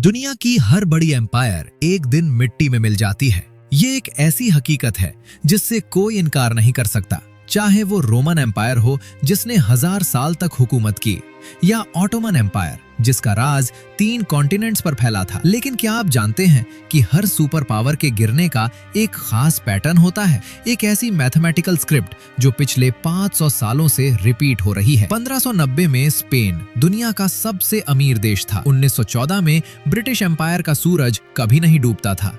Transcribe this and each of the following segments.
दुनिया की हर बड़ी एम्पायर एक दिन मिट्टी में मिल जाती है। ये एक ऐसी हकीकत है जिससे कोई इनकार नहीं कर सकता, चाहे वो रोमन एम्पायर हो जिसने 1000 साल तक हुकूमत की, या ऑटोमन एम्पायर जिसका राज 3 कॉन्टिनेंट्स पर फैला था। लेकिन क्या आप जानते हैं कि हर सुपर पावर के गिरने का एक खास पैटर्न होता है, एक ऐसी मैथमेटिकल स्क्रिप्ट जो पिछले 500 सालों से रिपीट हो रही है। 1590 में स्पेन दुनिया का सबसे अमीर देश था। 1914 में ब्रिटिश एम्पायर का सूरज कभी नहीं डूबता था,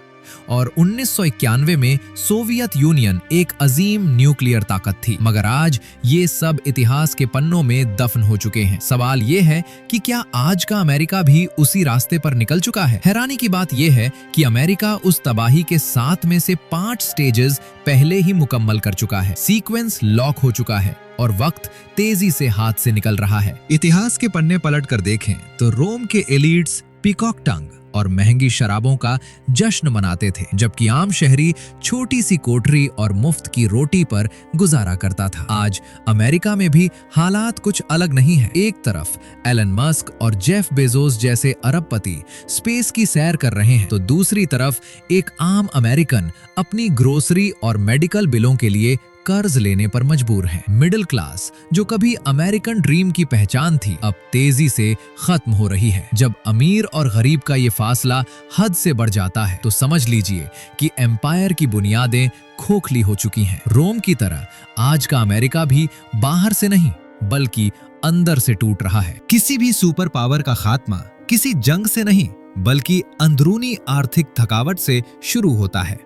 और 1991 में सोवियत यूनियन एक अजीम न्यूक्लियर ताकत थी। मगर आज ये सब इतिहास के पन्नों में दफन हो चुके हैं। सवाल ये है कि क्या आज का अमेरिका भी उसी रास्ते पर निकल चुका है? हैरानी की बात यह है कि अमेरिका उस तबाही के 7 में से 5 स्टेजेस पहले ही मुकम्मल कर चुका है। सीक्वेंस लॉक हो चुका है और वक्त तेजी से हाथ से निकल रहा है। इतिहास के पन्ने पलट कर देखें तो रोम के एलिट्स पीकॉक टंग और महंगी शराबों का जश्न मनाते थे, जबकि आम शहरी छोटी सी कोठरी और मुफ्त की रोटी पर गुजारा करता था। आज अमेरिका में भी हालात कुछ अलग नहीं है। एक तरफ एलन मस्क और जेफ बेजोस जैसे अरबपति स्पेस की सैर कर रहे हैं, तो दूसरी तरफ एक आम अमेरिकन अपनी ग्रोसरी और मेडिकल बिलों के लिए कर्ज लेने पर मजबूर है। मिडिल क्लास, जो कभी अमेरिकन ड्रीम की पहचान थी, अब तेजी से खत्म हो रही है। जब अमीर और गरीब का ये फासला हद से बढ़ जाता है तो समझ लीजिए कि एम्पायर की बुनियादें खोखली हो चुकी हैं। रोम की तरह आज का अमेरिका भी बाहर से नहीं बल्कि अंदर से टूट रहा है। किसी भी सुपर पावर का खात्मा किसी जंग से नहीं बल्कि अंदरूनी आर्थिक थकावट से शुरू होता है।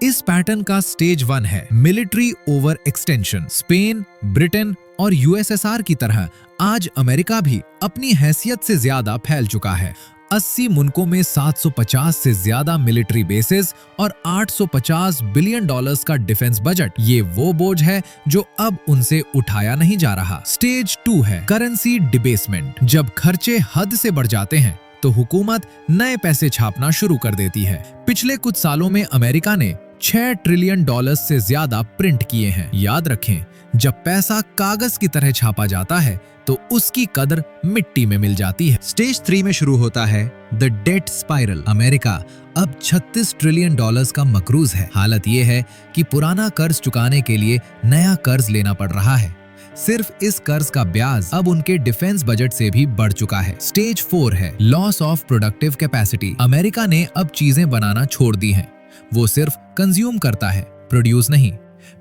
इस पैटर्न का स्टेज 1 है military over extension. Spain, Britain और यूएसएसआर की तरह आज अमेरिका भी अपनी हैसियत से ज्यादा फैल चुका है। 80 मुल्कों में 750 से ज्यादा मिलिट्री बेसेस और $850 बिलियन का डिफेंस बजट। ये वो बोझ है जो अब उनसे उठाया नहीं जा रहा। स्टेज 2 है करेंसी डिबेसमेंट। जब खर्चे हद से बढ़ जाते हैं तो हुकूमत नए पैसे छापना शुरू कर देती है। पिछले कुछ सालों में अमेरिका ने $6 ट्रिलियन से ज्यादा प्रिंट किए हैं। याद रखें, जब पैसा कागज की तरह छापा जाता है तो उसकी कदर मिट्टी में मिल जाती है। स्टेज 3 में शुरू होता है द डेट स्पाइरल। अमेरिका अब $36 ट्रिलियन का मकरूज है। हालत यह है कि पुराना कर्ज चुकाने के लिए नया कर्ज लेना पड़ रहा है। सिर्फ इस कर्ज का ब्याज अब उनके डिफेंस बजट से भी बढ़ चुका है। स्टेज 4 है loss of productive capacity. America ने अब चीजें बनाना छोड़ दी हैं। वो सिर्फ कंज्यूम करता है, प्रोड्यूस नहीं।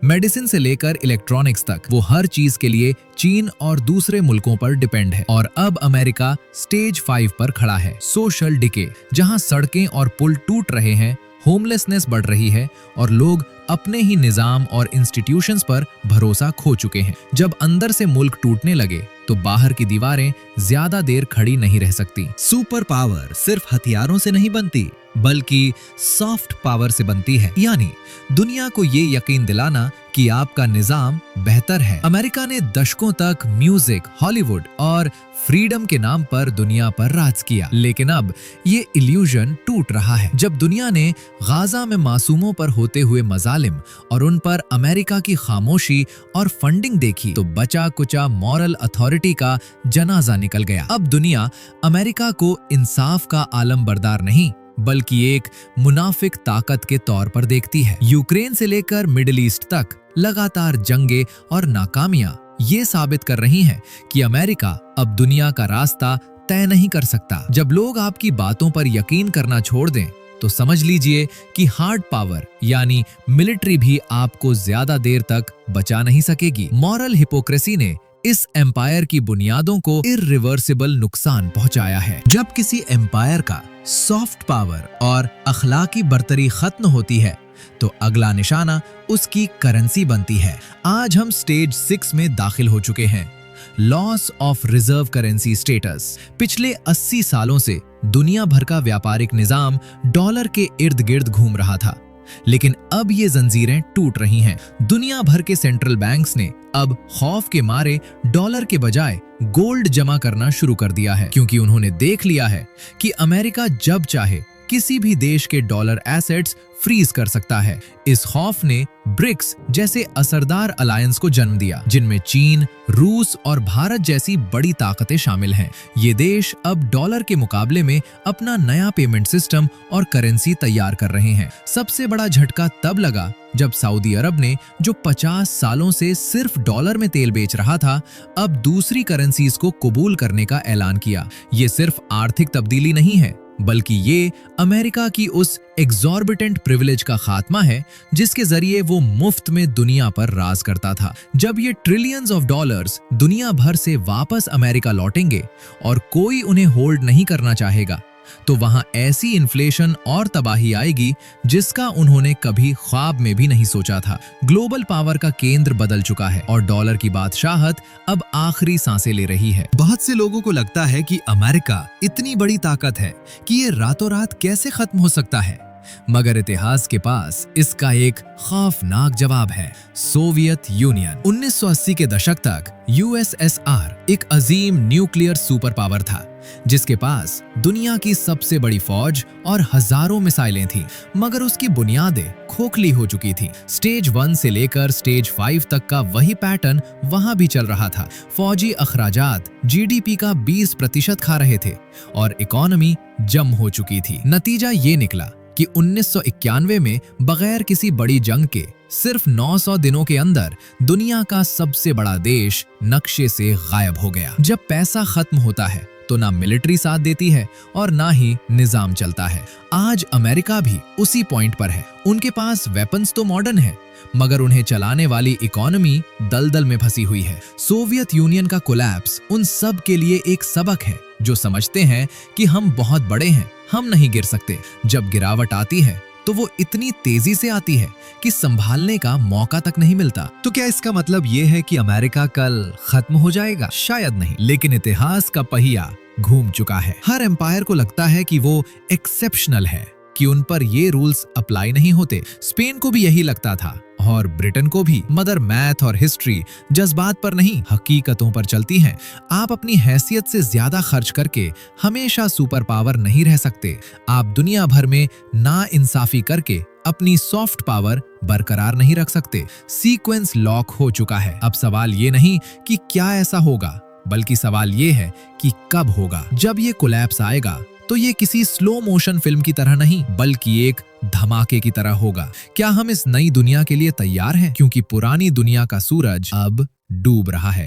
मेडिसिन से लेकर इलेक्ट्रॉनिक्स तक वो हर चीज के लिए चीन और दूसरे मुल्कों पर डिपेंड है। और अब अमेरिका स्टेज 5 पर खड़ा है सोशल डिके, जहां सड़कें और पुल टूट रहे हैं, होमलेसनेस बढ़ रही है और लोग अपने ही निजाम और इंस्टीट्यूशंस पर भरोसा खो चुके हैं। जब अंदर से मुल्क टूटने लगे तो बाहर की दीवारें ज्यादा देर खड़ी नहीं रह सकती। सुपर पावर सिर्फ हथियारों से नहीं बनती बल्कि सॉफ्ट पावर से बनती है, यानी दुनिया को ये यकीन दिलाना कि आपका निजाम बेहतर है। अमेरिका ने दशकों तक म्यूजिक, हॉलीवुड और फ्रीडम के नाम पर दुनिया पर राज किया, लेकिन अब ये इल्यूजन टूट रहा है। जब दुनिया ने गाजा में मासूमों पर होते हुए मजालिम और उन पर अमेरिका की खामोशी और फंडिंग देखी तो बचा कुचा मॉरल अथॉरिटी का जनाजा निकल गया। अब दुनिया अमेरिका को इंसाफ का आलम बरदार नहीं बल्कि एक मुनाफिक ताकत के तौर पर देखती है। यूक्रेन से लेकर मिडिल ईस्ट तक लगातार जंगे और नाकामियां ये साबित कर रही हैं कि अमेरिका अब दुनिया का रास्ता तय नहीं कर सकता। जब लोग आपकी बातों पर यकीन करना छोड़ दें तो समझ लीजिए कि हार्ड पावर यानी मिलिट्री भी आपको ज्यादा देर तक बचा नहीं सकेगी। मॉरल हिपोक्रेसी ने इस एम्पायर की बुनियादों को इर्रिवर्सिबल नुकसान पहुंचाया है। जब किसी एम्पायर का सॉफ्ट पावर और अखलाकी बर्तरी खत्म होती है तो अगला निशाना उसकी करेंसी बनती है। आज हम स्टेज 6 में दाखिल हो चुके हैं, loss of reserve currency status. पिछले 80 सालों से दुनिया भर का व्यापारिक निजाम डॉलर के इर्द गिर्द घूम रहा था, लेकिन अब ये जंजीरें टूट रही हैं। दुनिया भर के सेंट्रल बैंक्स ने अब खौफ के मारे डॉलर के बजाय गोल्ड जमा करना शुरू कर दिया है, क्योंकि उन्होंने देख लिया है कि अमेरिका जब चाहे किसी भी देश के डॉलर एसेट्स फ्रीज कर सकता है। इस खौफ ने ब्रिक्स जैसे असरदार अलायंस को जन्म दिया, जिनमें चीन, रूस और भारत जैसी बड़ी ताकतें शामिल हैं। ये देश अब डॉलर के मुकाबले में अपना नया पेमेंट सिस्टम और करेंसी तैयार कर रहे हैं। सबसे बड़ा झटका तब लगा जब सऊदी अरब ने, जो 50 सालों से सिर्फ डॉलर में तेल बेच रहा था, अब दूसरी करेंसीज को कबूल करने का ऐलान किया। ये सिर्फ आर्थिक तब्दीली नहीं है, बल्कि ये अमेरिका की उस एग्जॉर्बिटेंट प्रिविलेज का खात्मा है जिसके जरिए वो मुफ्त में दुनिया पर राज करता था। जब ये ट्रिलियंस ऑफ डॉलर्स दुनिया भर से वापस अमेरिका लौटेंगे और कोई उन्हें होल्ड नहीं करना चाहेगा, तो वहां ऐसी इन्फ्लेशन और तबाही आएगी जिसका उन्होंने कभी ख्वाब में भी नहीं सोचा था। ग्लोबल पावर का केंद्र बदल चुका है और डॉलर की बादशाहत अब आखिरी सांसें ले रही है। बहुत से लोगों को लगता है कि अमेरिका इतनी बड़ी ताकत है कि ये रातों रात कैसे खत्म हो सकता है, मगर इतिहास के पास इसका एक खौफनाक जवाब है। Soviet union. 1980 के दशक तक यूएसएसआर एक अजीम न्यूक्लियर सुपर पावर था, जिसके पास दुनिया की सबसे बड़ी फौज और हजारों मिसाइलें थीं, मगर उसकी बुनियादें खोखली हो चुकी थी। स्टेज 1 से लेकर स्टेज 5 तक का वही पैटर्न वहां भी चल रहा था। फौजी अखराजात जीडीपी का 20% खा रहे थे और इकोनॉमी जम हो चुकी थी। नतीजा ये निकला कि 1991 में बगैर किसी बड़ी जंग के सिर्फ 900 दिनों के अंदर दुनिया का सबसे बड़ा देश नक्शे से गायब हो गया। जब पैसा खत्म होता है तो ना मिलिट्री साथ देती है और ना ही निजाम चलता है। आज अमेरिका भी उसी पॉइंट पर है। उनके पास वेपन्स तो मॉडर्न है, मगर उन्हें चलाने वाली इकोनॉमी दलदल में फंसी हुई है। सोवियत यूनियन का कोलैप्स उन सब के लिए एक सबक है, जो समझते हैं कि हम बहुत बड़े हैं, हम नहीं गिर सकते। जब गिरावट आती है तो वो इतनी तेजी से आती है कि संभालने का मौका तक नहीं मिलता। तो क्या इसका मतलब ये है कि अमेरिका कल खत्म हो जाएगा? शायद नहीं, लेकिन इतिहास का पहिया घूम चुका है। हर एम्पायर को लगता है कि वो एक्सेप्शनल है, कि उन पर ये रूल्स अप्लाई नहीं होते। स्पेन को भी यही लगता था और ब्रिटेन को भी, मगर मैथ और हिस्ट्री जज्बात पर नहीं, हकीकतों पर चलती हैं। आप अपनी हैसियत से ज्यादा खर्च करके हमेशा सुपर पावर नहीं रह सकते। आप दुनिया भर में ना इंसाफी करके अपनी सॉफ्ट पावर बरकरार नहीं रख सकते। सीक्वेंस लॉक हो चुका है। अब सवाल ये नहीं कि क्या ऐसा होगा, बल्कि सवाल ये है कि कब होगा। जब ये कोलैप्स आएगा तो ये किसी स्लो मोशन फिल्म की तरह नहीं, बल्कि एक धमाके की तरह होगा। क्या हम इस नई दुनिया के लिए तैयार हैं? क्योंकि पुरानी दुनिया का सूरज अब डूब रहा है।